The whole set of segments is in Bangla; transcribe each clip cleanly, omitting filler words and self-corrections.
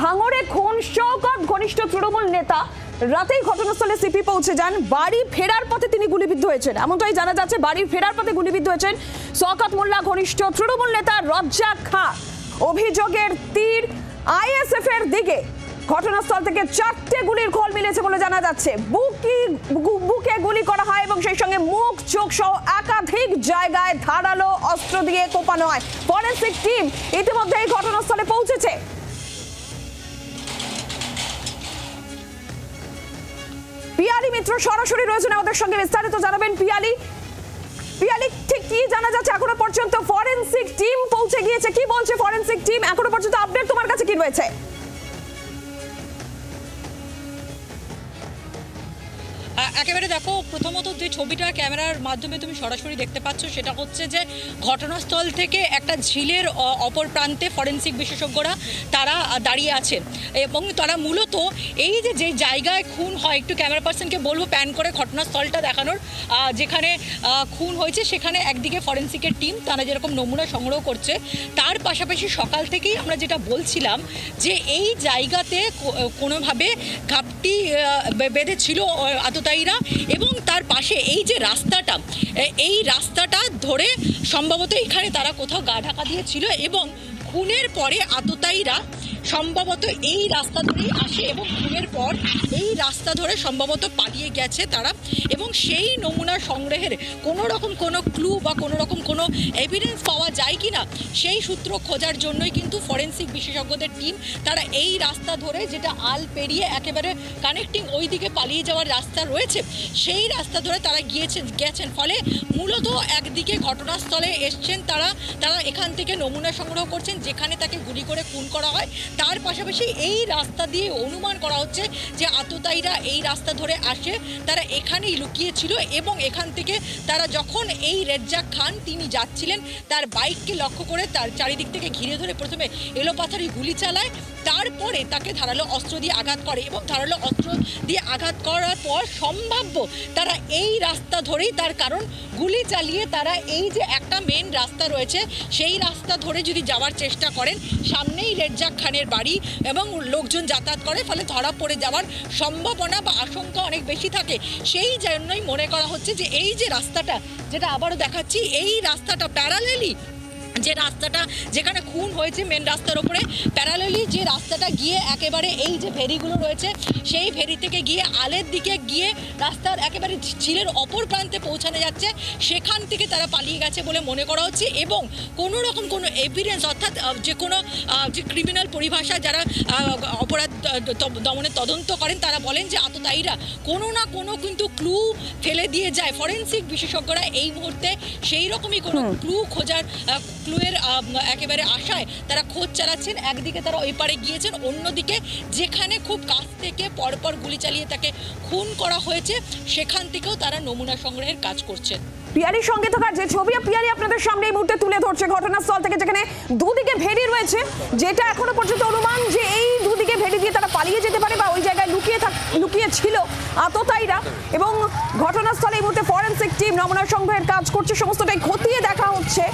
ভাঙড়ে খুন শওকত ঘনিষ্ঠ তৃণমূল নেতা। রাতেই ঘটনাস্থলে সিপি পৌঁছে যান। বাড়ি ফেরার পথে তিনি গুলিবিদ্ধ হয়েছেন, এমনটাই জানা যাচ্ছে। বাড়ি ফেরার পথে গুলিবিদ্ধ হয়েছেন শওকত মোল্লা ঘনিষ্ঠ তৃণমূল নেতা রজ্জাক খাঁ। অভিযোগের তীর আইএসএফ এর দিকে। ঘটনাস্থল থেকে 4টে গুলির খোল মিলেছে বলে জানা যাচ্ছে। বুকে গুলি করা হয় এবং সেই সঙ্গে মুখ, চোখ সহ একাধিক জায়গায় ধারালো অস্ত্র দিয়ে কোপানো হয়। ফরেনসিক টিম ইতিমধ্যেই ঘটনাস্থলে পৌঁছেছে। পিয়ালি মিত্র সরাসরি রয়েছেন আমাদের সঙ্গে, বিস্তারিত জানাবেন। পিয়ালি, ঠিক কি জানা যাচ্ছে এখনো পর্যন্ত? ফরেনসিক টিম পৌঁছে গিয়েছে, কি বলছে ফরেনসিক টিম এখনো পর্যন্ত? আপডেট তোমার কাছে কি রয়েছে? একেবারে দেখো, প্রথমত যে ছবিটা ক্যামেরার মাধ্যমে তুমি সরাসরি দেখতে পাচ্ছ সেটা হচ্ছে যে ঘটনাস্থল থেকে একটা ঝিলের অপর প্রান্তে ফরেনসিক বিশেষজ্ঞরা তারা দাঁড়িয়ে আছে এবং তারা মূলত এই যে জায়গায় খুন হয়, একটু ক্যামেরা পার্সনকে বলবো প্যান করে ঘটনাস্থলটা দেখানোর, যেখানে খুন হয়েছে সেখানে একদিকে ফরেনসিকের টিম তারা যেরকম নমুনা সংগ্রহ করছে, তার পাশাপাশি সকাল থেকেই আমরা যেটা বলছিলাম যে এই জায়গাতে কোনোভাবে ঘাপটি বেঁধেছিল আততায়ীরা এবং তার পাশে এই যে রাস্তাটা, এই রাস্তাটা ধরে সম্ভবত এখানে তারা কোথাও গা ঢাকা দিয়েছিল এবং খুনের পরে আততায়ীরা সম্ভবত এই রাস্তা ধরেই আসে এবং খুনের পর এই রাস্তা ধরে সম্ভবত পালিয়ে গেছে তারা। এবং সেই নমুনা সংগ্রহের কোনো রকম কোনো ক্লু বা কোনো রকম কোনো এভিডেন্স পাওয়া যায় কি না সেই সূত্র খোঁজার জন্যই কিন্তু ফরেনসিক বিশেষজ্ঞদের টিম তারা এই রাস্তা ধরে, যেটা আল পেরিয়ে একেবারে কানেক্টিং ওই দিকে পালিয়ে যাওয়ার রাস্তা রয়েছে, সেই রাস্তা ধরে তারা গেছেন। ফলে মূলত একদিকে ঘটনাস্থলে এসছেন তারা এখান থেকে নমুনা সংগ্রহ করছেন যেখানে তাকে গুলি করে খুন করা হয়। তার পাশাপাশি এই রাস্তা দিয়ে অনুমান করা হচ্ছে যে আততায়ীরা এই রাস্তা ধরে আসে, তারা এখানেই লুকিয়েছিল এবং এখান থেকে তারা যখন এই রেজ্জাক খান তিনি যাচ্ছিলেন তার বাইককে লক্ষ্য করে তার চারিদিক থেকে ঘিরে ধরে প্রথমে এলোপাথারি গুলি চালায়, তারপরে তাকে ধারালো অস্ত্র দিয়ে আঘাত করে এবং ধারালো অস্ত্র দিয়ে আঘাত করার পর সম্ভাব্য তারা এই রাস্তা ধরেই, তার কারণ গুলি চালিয়ে তারা এই যে একটা মেন রাস্তা রয়েছে সেই রাস্তা ধরে যদি যাওয়ার চেষ্টা করেন, সামনেই রেজ্জাক খানের বাড়ি এবং লোকজন যাতায়াত করে, ফলে ধরা পড়ে যাওয়ার সম্ভাবনা বা আশঙ্কা অনেক বেশি থাকে। সেই জন্যই মনে করা হচ্ছে যে এই যে রাস্তাটা, যেটা আবারও দেখাচ্ছি, এই রাস্তাটা প্যারালেলি যে রাস্তাটা যেখানে খুন হয়েছে মেন রাস্তার ওপরে প্যারালেলি যে রাস্তাটা গিয়ে একেবারে এই যে ফেরিগুলো রয়েছে সেই ফেরি থেকে গিয়ে আলের দিকে গিয়ে রাস্তার একেবারে ঝিলের অপর প্রান্তে পৌঁছানো যাচ্ছে, সেখান থেকে তারা পালিয়ে গেছে বলে মনে করা হচ্ছে। এবং কোনো রকম কোনো এভিডেন্স, অর্থাৎ যে কোনো যে ক্রিমিনাল পরিভাষা যারা অপরাধ দমনে তদন্ত করেন তারা বলেন যে আততায়ীরা কোনো না কোনো কিন্তু ক্লু ফেলে দিয়ে যায়। ফরেনসিক বিশেষজ্ঞরা এই মুহূর্তে সেই রকমই কোনো ক্লু খোঁজার ক্লুয়ের একেবারে আশায় তারা খোঁজ চালাচ্ছেন। একদিকে তারা ওই পারে গিয়েছেন, অন্যদিকে যেখানে খুব কাছ থেকে পরপর গুলি চালিয়ে তাকে খুন করা হয়েছে সেখান থেকেও তারা নমুনা সংগ্রহের কাজ করছেন। পিয়ালির সঙ্গে থাকার যে ছবি পিয়ালি আপনাদের সামনে এই মুহূর্তে তুলে ধরছে ঘটনাস্থল থেকে, যেখানে দুদিকে ভেড়ি রয়েছে, যেটা এখনো পর্যন্ত অনুমান যে এই দুদিকে ভেড়ি দিয়ে তারা পালিয়ে যেতে পারে বা ওই জায়গায় লুকিয়ে ছিল আততায়ীরা। এবং ঘটনাস্থলে এই মুহূর্তে ফরেনসিক টিম নমুনা সংগ্রহের কাজ করছে, সমস্তটাই খতিয়ে দেখা হচ্ছে।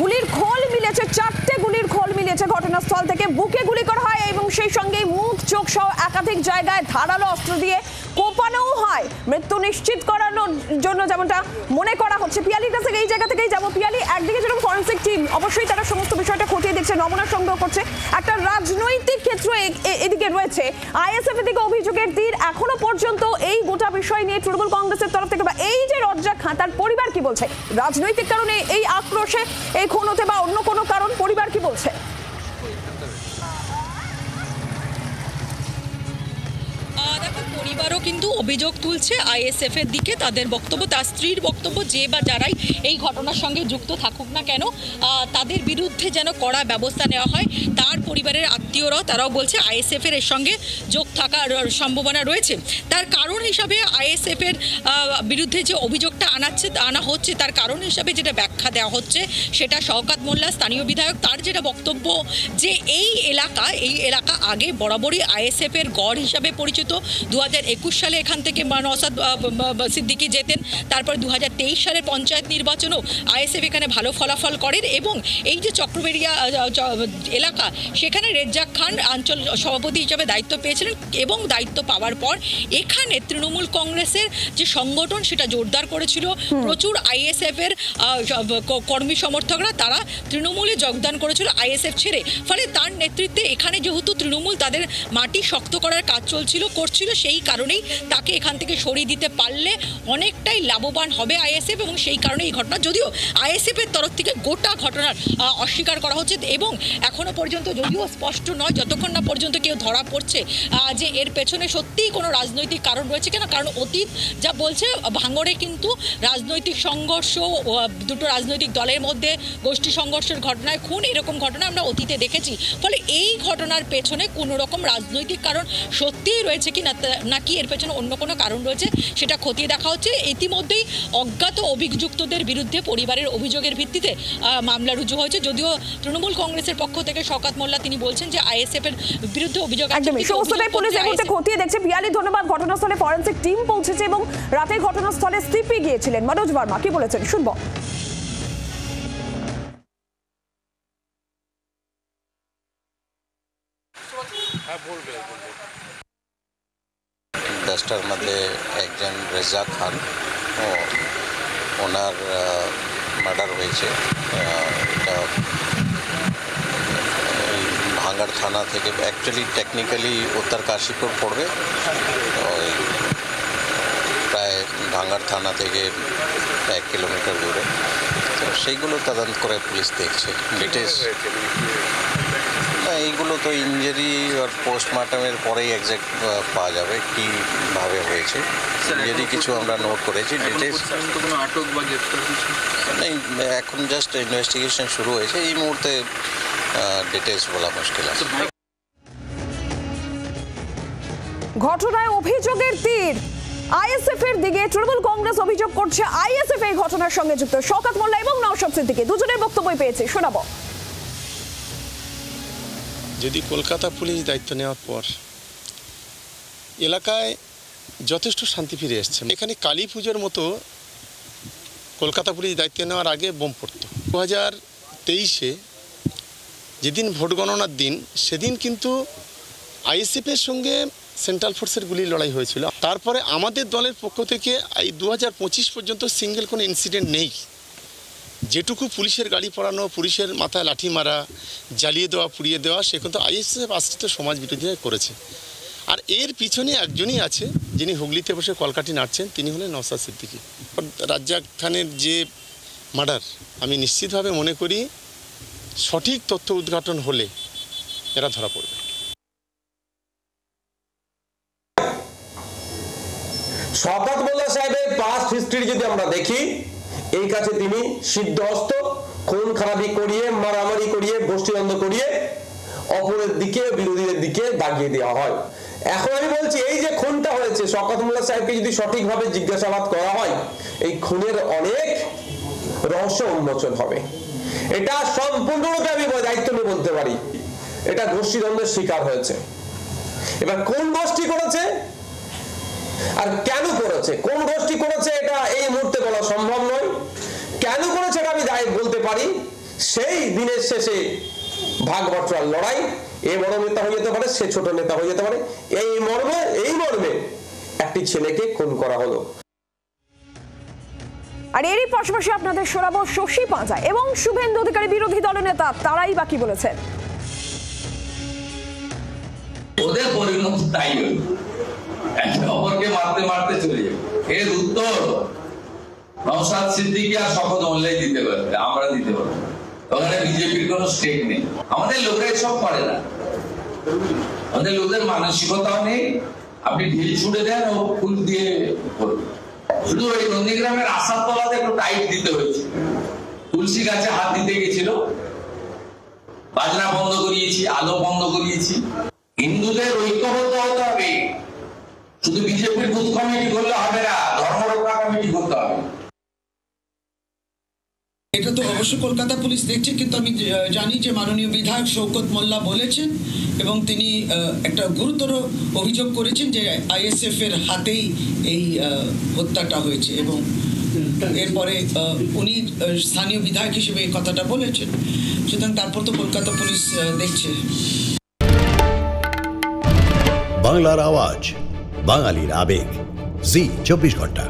গুলির খোল মিলেছে, 4টে গুলির খোল মিলেছে ঘটনাস্থল থেকে। বুকে গুলি করা হয় এবং সেই সঙ্গে মুখ, চোখ সহ একাধিক জায়গায় ধারালো অস্ত্র দিয়ে কোপানোও হয় মৃত্যু নিশ্চিত করানোর জন্য, যেমনটা মনে করা হচ্ছে। পিয়ালির কাছে এই জায়গা থেকেই যাবো। পিয়ালি, একদিকে যেরকম ফরেনসিক টিম অবশ্যই তারা সমস্ত বিষয়টা খতিয়ে দেখছে, নমুনা সংগ্রহ করছে, একটা রাজনৈতিক ক্ষেত্র এদিকে রয়েছে। আইএসএফ এর দিকে অভিযোগের তীর। এখনো পর্যন্ত এই গোটা বিষয় নিয়ে তৃণমূল কংগ্রেসের তরফ থেকে বা এই যে রজ্জাক খান তার পরিবার কি বলছে? রাজনৈতিক কারণে এই আক্রোশে এই খুন হতে বা অন্য কোনো কারণ, পরিবার কি বলছে? দেখো, পরিবারও কিন্তু অভিযোগ তুলছে আইএসএফ এর দিকে। তাদের বক্তব্য, তার স্ত্রীর বক্তব্য, যে বা যারাই এই ঘটনার সঙ্গে যুক্ত থাকুক না কেন তাদের বিরুদ্ধে যেন কড়া ব্যবস্থা নেওয়া হয়। তার পরিবারের আত্মীয়রাও তারাও বলছে আইএসএফ এর সঙ্গে যোগ থাকার সম্ভাবনা রয়েছে। তার কারণ হিসাবে আইএসএফ এর বিরুদ্ধে যে অভিযোগটা আনা হচ্ছে, তার কারণ হিসাবে যেটা ব্যাখ্যা দেওয়া হচ্ছে সেটা শওকত মোল্লা, স্থানীয় বিধায়ক, তার যেটা বক্তব্য যে এই এলাকা আগে বরাবরই আইএসএফ এর গড় হিসাবে পরিচিত। 2021 সালে এখান থেকে নওশাদ সিদ্দিকী জেতেন। তারপর 2023 সালের পঞ্চায়েত নির্বাচনেও আইএসএফ এখানে ভালো ফলাফল করেন এবং এই যে চক্রবেড়িয়া এলাকা সেখানে রেজ্জাক খান অঞ্চল সভাপতি হিসেবে দায়িত্ব পেয়েছিলেন এবং দায়িত্ব পাওয়ার পর এখানে তৃণমূল কংগ্রেসের যে সংগঠন সেটা জোরদার করেছিল। প্রচুর আইএসএফ এর কর্মী সমর্থকরা তারা তৃণমূলে যোগদান করেছিল আইএসএফ ছেড়ে। ফলে তার নেতৃত্বে এখানে যেহেতু তৃণমূল তাদের মাটি শক্ত করার কাজ করছিল সেই কারণেই তাকে এখান থেকে সরিয়ে দিতে পারলে অনেকটাই লাভবান হবে আইএসএফ এবং সেই কারণে এই ঘটনা, যদিও আইএসএফ এর তরফ থেকে গোটা ঘটনার অস্বীকার করা হচ্ছে এবং এখনো পর্যন্ত যদিও স্পষ্ট নয় যতক্ষণ না পর্যন্ত কেউ ধরা পড়ছে যে এর পেছনে সত্যিই কোনো রাজনৈতিক কারণ রয়েছে কিনা। কারণ অতীত যা বলছে ভাঙড়ে কিন্তু রাজনৈতিক সংঘর্ষ, দুটো রাজনৈতিক দলের মধ্যে গোষ্ঠী সংঘর্ষের ঘটনায় খুন, এরকম ঘটনা আমরা অতীতে দেখেছি। ফলে এই ঘটনার পেছনে কোনো রকম রাজনৈতিক কারণ সত্যিই রয়েছে কি নাকি এর পেছনে অন্য কোনো কারণ রয়েছে সেটা খতিয়ে দেখা হচ্ছে। ইতিমধ্যেই অজ্ঞাত অভিযুক্তদের বিরুদ্ধে পরিবারের অভিযোগের ভিত্তিতে মামলা রুজু হয়েছে। যদিও তৃণমূল কংগ্রেসের পক্ষ থেকে শওকত মোল্লা তিনি বলছেন যে আইএসএফ এর বিরুদ্ধে অভিযোগ আছে। পুলিশ এই মুহূর্তে খতিয়ে দেখছে। পিয়ালি, ধন্যবাদ। ঘটনাস্থলে ফরেনসিক টিম পৌঁছেছে এবং রাতে ঘটনাস্থলে সিপি গিয়েছিলেন। মনোজ বর্মা কি বলেছেন শুনবো। দশটার মধ্যে একজন রেজ্জাক খান ওনার মার্ডার হয়েছে। এটা ভাঙড় থানা থেকে অ্যাকচুয়ালি টেকনিক্যালি উত্তর কাশীপুর পড়বে, প্রায় ভাঙড় থানা থেকে 1 কিলোমিটার দূরে। তো সেইগুলো তদন্ত করে পুলিশ দেখছে ডিটেলস। এইগুলো তো ইঞ্জুরি আর পোস্টমর্টমের পরেই এক্সাক্ট পাওয়া যাবে কীভাবে হয়েছে। ইঞ্জুরি কিছু আমরা নোট করেছি, ডিটেলস নেই, এখন জাস্ট ইনভেস্টিগেশন শুরু হয়েছে। এই মুহূর্তে ডিটেলস বলা মুশকিল আছে। ঘটনায় অভিযোগের তীর আইএসএফ এর দিকে। তৃণমূল কংগ্রেস অভিযোগ করছে আইএসএফ এই ঘটনার সঙ্গে যুক্ত। শওকত মোল্লা এবং নওশাদ সিদ্দিকী দুজনের বক্তব্য পেয়েছে, শোনাবো। যদি কলকাতা পুলিশ দায়িত্ব নেওয়ার পর এলাকায় যথেষ্ট শান্তি ফিরে এসছে। এখানে কালী পুজোর মতো কলকাতা পুলিশ দায়িত্ব নেওয়ার আগে বোম পড়ত। 2023-এ যেদিন ভোট গণনার দিন সেদিন কিন্তু আইএসএফের সঙ্গে সেন্ট্রাল ফোর্সের গুলির লড়াই হয়েছিল। তারপরে আমাদের দলের পক্ষ থেকে এই 2025 পর্যন্ত সিঙ্গেল কোনো ইনসিডেন্ট নেই। যেটুকু পুলিশের গাড়ি পড়ানো, পুলিশের মাথায় লাঠি মারা, জ্বালিয়ে দেওয়া, পুড়িয়ে দেওয়া, সে কিন্তু আইএসএফ আশ্রিত সমাজ বিরোধী করেছে। আর এর পিছনে একজনই আছে যিনি হুগলিতে বসে কলকাঠি নাড়ছেন, তিনি হলেন নওশাদ সিদ্দিকী। রাজ্জাক খানের যে মার্ডার, আমি নিশ্চিতভাবে মনে করি সঠিক তথ্য উদ্ঘাটন হলে এরা ধরা পড়বে। শওকত মোল্লা সাহেবের পাস্ট হিস্ট্রি যদি আমরা দেখি, এই কাছে তিনি সিদ্ধহস্ত, খুন খারাপি করিয়ে, মারামারি করিয়ে, গোষ্ঠীদ্বন্দ্ব করিয়ে অপরের দিকে, বিরোধীদের দিকে দাগিয়ে দেওয়া হয়। এখন আমি বলছি এই যে খুনটা হয়েছে, শওকত মোল্লা সাহেবকে যদি সঠিকভাবে জিজ্ঞাসাবাদ করা হয়, এই খুনের অনেক রহস্য উন্মোচন হবে। এটা সম্পূর্ণরূপে আমি দায়িত্ব নিয়ে বলতে পারি, এটা গোষ্ঠীদ্বন্দ্বের শিকার হয়েছে। এবার কোন গোষ্ঠী করেছে আর কেন করেছে, কোন গোষ্ঠী করেছে এটা এই মুহূর্তে বলা সম্ভব নয়। কেন করেছে এটা আমি বলতে পারি, সেই দিনের শেষে ভাগ বটরার লড়াই, এ বড় নেতা হয়ে যেতে পারে, সে ছোট নেতা হয়ে যেতে পারে, এই মর্মে একটি ছেলেকে খুন করা হলো। আর এরই পাশাপাশি আপনাদের শোনাবো শশী পাঁজা এবং শুভেন্দু অধিকারী বিরোধী দলনেতা, তারাই বাকি বলেছেন। ওদের পরিণত তাই হল, একে অপরকে মারতে মারতে চলে যাবে। এর উত্তর নওশাদ সিদ্দিকী আর শওকত মোল্লাই দিতে পারবে, আমরা দিতে পারবো। ওখানে বিজেপির কোনো স্টেক নেই। আমাদের লোকেরা এসব করে না, আমাদের লোকদের মানসিকতাও নেই। আপনি ঢিল ছুড়ে দেন ও ফুল দিয়ে করবে। শুধু ওই নন্দীগ্রামের আশার তলাতে একটু টাইট দিতে হয়েছে। তুলসী গাছে হাত দিতে গেছিল, বাজনা বন্ধ করিয়েছি, আলো বন্ধ করিয়েছি। হিন্দুদের ঐক্যবদ্ধ হতে হবে, শুধু বিজেপির বুথ কমিটি করলে হবে না, ধর্মরক্ষা কমিটি করতে হবে। এটা তো অবশ্যই কলকাতা পুলিশ দেখছে, কিন্তু আমি জানি যে মাননীয় বিধায়ক শওকত মোল্লা বলেছেন এবং তিনি একটা গুরুতর অভিযোগ করেছেন যে আইএসএফ এর হাতেই এই হত্যাটা হয়েছে এবং এরপরে উনি স্থানীয় বিধায়ক হিসেবে এই কথাটা বলেছেন। সুতরাং তারপর তো কলকাতা পুলিশ দেখছে। বাংলার আওয়াজ, বাঙালির আবেগ, জি 24 ঘন্টা।